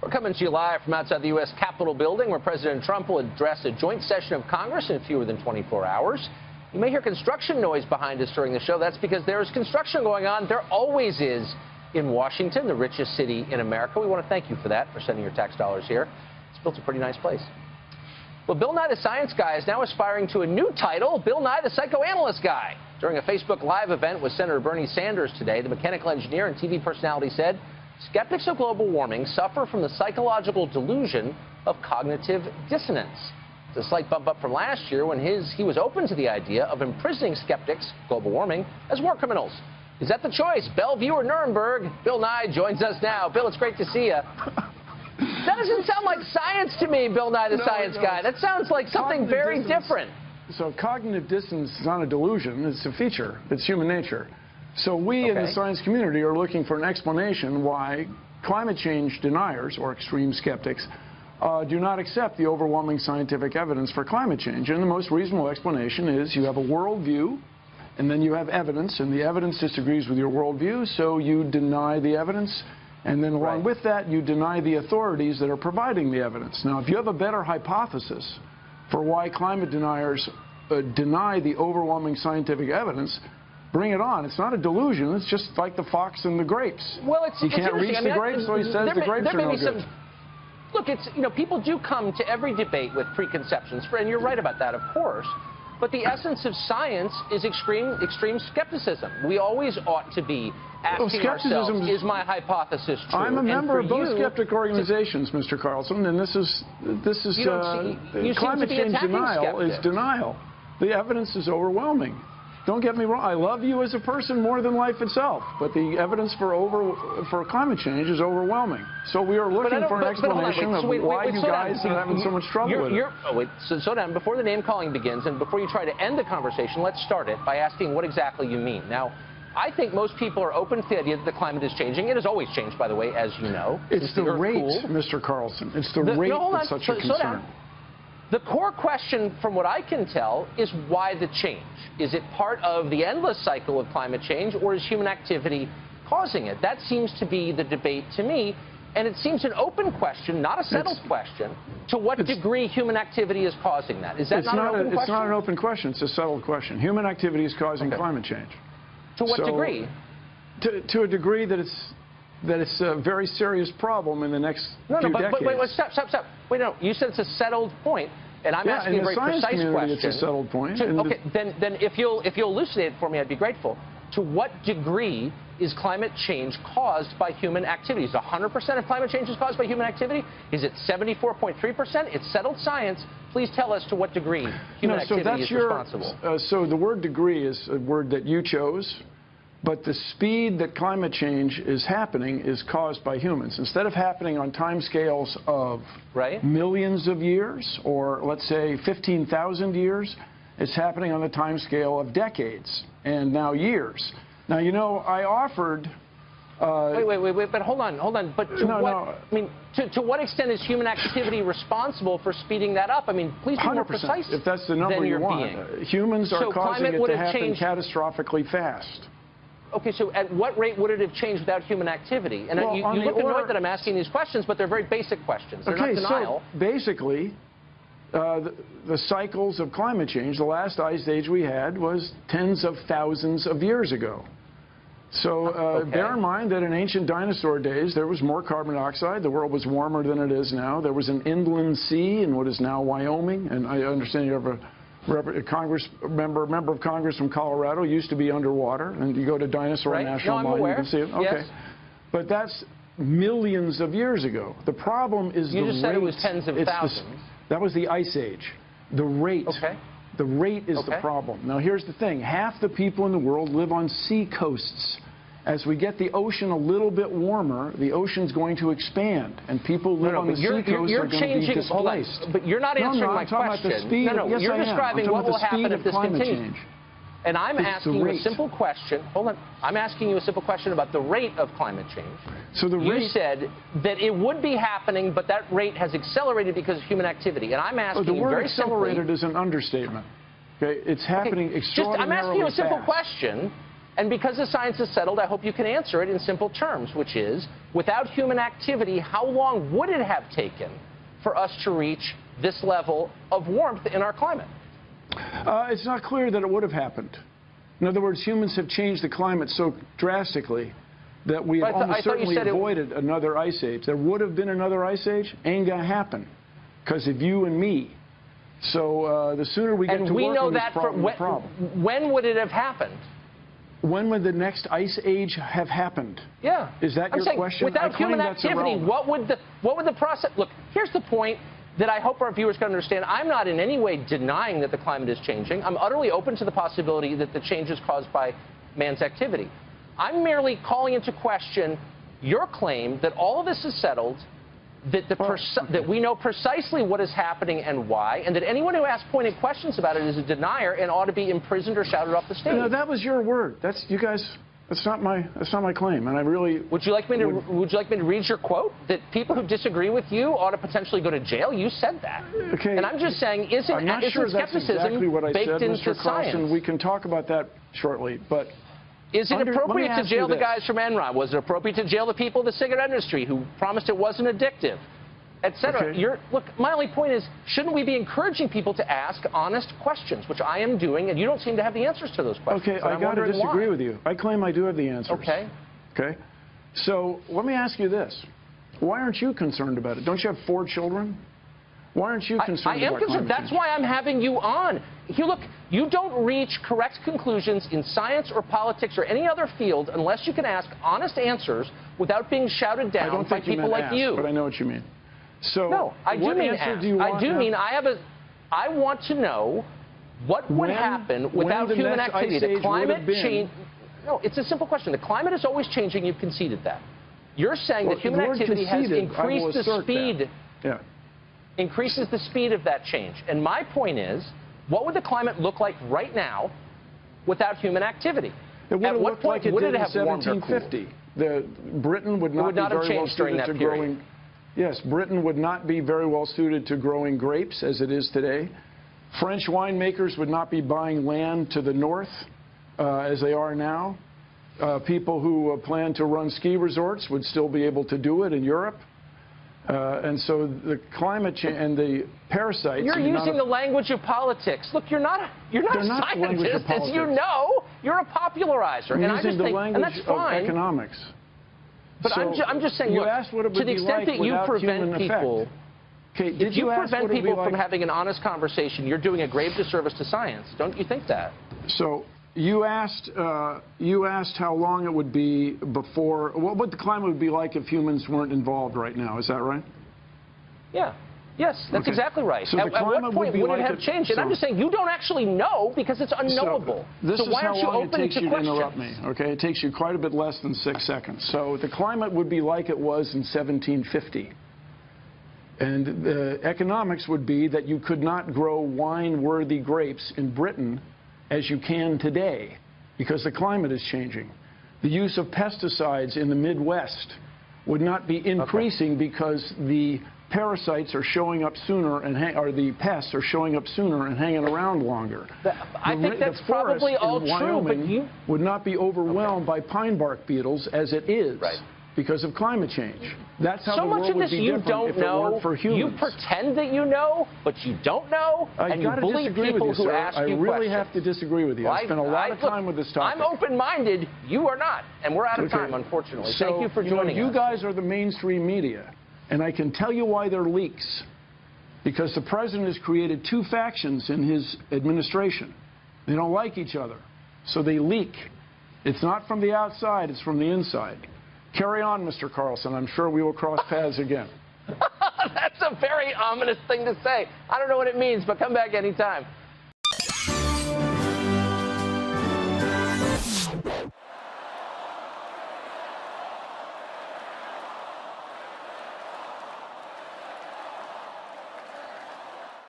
We're coming to you live from outside the U.S. Capitol building, where President Trump will address a joint session of Congress in fewer than 24 hours. You may hear construction noise behind us during the show. That's because there is construction going on. There always is in Washington, the richest city in America. We want to thank you for that, for sending your tax dollars here. It's built a pretty nice place. Well, Bill Nye the Science Guy is now aspiring to a new title, Bill Nye the Psychoanalyst Guy. During a Facebook Live event with Senator Bernie Sanders today, the mechanical engineer and TV personality said, skeptics of global warming suffer from the psychological delusion of cognitive dissonance. It's a slight bump up from last year when he was open to the idea of imprisoning skeptics, global warming, as war criminals. Is that the choice, Bellevue or Nuremberg? Bill Nye joins us now. Bill, it's great to see you. That doesn't sound like science to me, Bill Nye the Science Guy. That sounds like something very different. So cognitive dissonance is not a delusion. It's a feature. It's human nature. So we in the science community are looking for an explanation why climate change deniers, or extreme skeptics, do not accept the overwhelming scientific evidence for climate change. And the most reasonable explanation is you have a worldview, and then you have evidence, and the evidence disagrees with your worldview, so you deny the evidence. And then along with that, you deny the authorities that are providing the evidence. Now, if you have a better hypothesis for why climate deniers deny the overwhelming scientific evidence, bring it on. It's not a delusion. It's just like the fox and the grapes. Well, he can't reach the grapes, so he says the grapes are no good. Look, people do come to every debate with preconceptions, and you're right about that, of course. But the essence of science is extreme skepticism. We always ought to be asking ourselves, is my hypothesis true? I'm a member of both skeptic organizations, Mr. Carlson, and this is climate change denial is denial. The evidence is overwhelming. Don't get me wrong. I love you as a person more than life itself, but the evidence for climate change is overwhelming. So we are looking for an explanation of why you guys are having so much trouble with it. So slow down. Before the name calling begins, and before you try to end the conversation, let's start it by asking what exactly you mean. Now, I think most people are open to the idea that the climate is changing. It has always changed, by the way, as you know. It's the rate, Mr. Carlson. It's the rate that's such a concern. The core question, from what I can tell, is why the change? Is it part of the endless cycle of climate change, or is human activity causing it? That seems to be the debate to me, and it seems an open question, not a settled question, to what degree human activity is causing that. Is that not an open question? It's not an open question. It's a settled question. Human activity is causing climate change. To what degree? To a degree that it's a very serious problem in the next few decades. Wait, stop. Wait, no, you said it's a settled point, and I'm asking a very precise question. It's a settled point. Okay, then if you'll elucidate it for me, I'd be grateful. To what degree is climate change caused by human activity? Is 100% of climate change is caused by human activity? Is it 74.3%? It's settled science. Please tell us to what degree human activity is responsible. So the word degree is a word that you chose. But the speed that climate change is happening is caused by humans. Instead of happening on timescales of millions of years, or let's say 15,000 years, it's happening on the timescale of decades and now years. Now, you know, I offered... Wait, but hold on. But to what extent is human activity responsible for speeding that up? I mean, please be more precise. If that's the number you want. Humans are causing it to happen catastrophically fast. Okay, so at what rate would it have changed without human activity? And you look annoyed that I'm asking these questions, but they're very basic questions. They're not denial. So basically, the cycles of climate change, the last ice age we had was tens of thousands of years ago. So bear in mind that in ancient dinosaur days, there was more carbon dioxide. The world was warmer than it is now. There was an inland sea in what is now Wyoming. And I understand you have a member of Congress from Colorado, used to be underwater, and you go to Dinosaur National Mine, you can see it. Okay. Yes. But that's millions of years ago. The problem is the rate. You just said it was tens of thousands. That was the ice age. The rate. Okay. The rate is the problem. Now, here's the thing. Half the people in the world live on sea coasts. As we get the ocean a little bit warmer, the ocean's going to expand, and people live on the sea coast are going to be displaced. But you're not answering my question. About the speed yes, you're describing what will happen if this continues. And I'm asking you a simple question. Hold on. I'm asking you a simple question about the rate of climate change. So you said that it would be happening, but that rate has accelerated because of human activity. And I'm asking you very simply. The word accelerated is an understatement. Okay, it's happening extraordinarily fast. I'm asking you a simple question. And because the science is settled, I hope you can answer it in simple terms, which is, without human activity, how long would it have taken for us to reach this level of warmth in our climate? It's not clear that it would have happened. In other words, humans have changed the climate so drastically that we have almost certainly avoided another ice age. There would have been another ice age, ain't going to happen because of you and me. So the sooner we get to work on this problem, the problem. When would it have happened? When would the next ice age have happened? Yeah. Is that your question? Without human activity, what would the process... Look, here's the point that I hope our viewers can understand. I'm not in any way denying that the climate is changing. I'm utterly open to the possibility that the change is caused by man's activity. I'm merely calling into question your claim that all of this is settled, that we know precisely what is happening and why, and that anyone who asks pointed questions about it is a denier and ought to be imprisoned or shouted off the stage. No, that was your word. That's you guys. That's not my claim, and I really. Would you like me to read your quote? That people who disagree with you ought to potentially go to jail. You said that. Okay. And I'm just saying, I'm not sure skepticism that's exactly what I baked said, into Mr. Carlson. science? We can talk about that shortly, but. Is it appropriate to jail the guys from Enron? Was it appropriate to jail the people of the cigarette industry who promised it wasn't addictive, et cetera? Okay. Look, my only point is, shouldn't we be encouraging people to ask honest questions, which I am doing, and you don't seem to have the answers to those questions. Okay, I got to disagree with you. I claim I do have the answers. Okay. Okay. So let me ask you this. Why aren't you concerned about it? Don't you have 4 children? Why aren't you concerned about climate change? That's why I'm having you on. Look, you don't reach correct conclusions in science or politics or any other field unless you can ask honest answers without being shouted down by people like you. But I know what you mean. So no, I do mean ask. I want to know what would happen without human activity. The climate change. No, it's a simple question. The climate is always changing. You've conceded that. You're saying that human activity has increased the speed. Yeah. Increases the speed of that change. And my point is, what would the climate look like right now without human activity? At what point would it have warmed or cooled? Britain would not be very well suited to growing. Yes, Britain would not be very well suited to growing grapes as it is today. French winemakers would not be buying land to the north as they are now. People who plan to run ski resorts would still be able to do it in Europe. And so the climate change and the parasites. You're using the language of politics. Look, you're not a scientist, as you know. You're a popularizer. I'm using the language and that's fine. of economics. But so I'm just saying, look, to the extent that you prevent people, if you prevent people from having an honest conversation, you're doing a grave disservice to science. Don't you think that? So you asked how long it would be before, what the climate would be like if humans weren't involved right now. Is that right? Yeah. Yes, that's exactly right. So at what point would it have changed? And I'm just saying, you don't actually know because it's unknowable. So why aren't you open to questions? This is how long it takes you to interrupt me, okay? It takes you quite a bit less than 6 seconds. So the climate would be like it was in 1750. And the economics would be that you could not grow wine-worthy grapes in Britain as you can today because the climate is changing. The use of pesticides in the Midwest would not be increasing because the parasites are showing up sooner or the pests are showing up sooner and hanging around longer. I think that's probably all true, but you would not be overwhelmed by pine bark beetles as it is because of climate change. That's how the world would be different if it weren't for humans. You pretend that you know, but you don't know, and you bully people who ask you questions. I really have to disagree with you. I spent a lot of time with this topic. I'm open-minded. You are not, and we're out of time, unfortunately. Thank you for joining us. You guys are the mainstream media. And I can tell you why they're leaks. Because the president has created 2 factions in his administration. They don't like each other. So they leak. It's not from the outside, it's from the inside. Carry on, Mr. Carlson. I'm sure we will cross paths again. That's a very ominous thing to say. I don't know what it means, but come back anytime.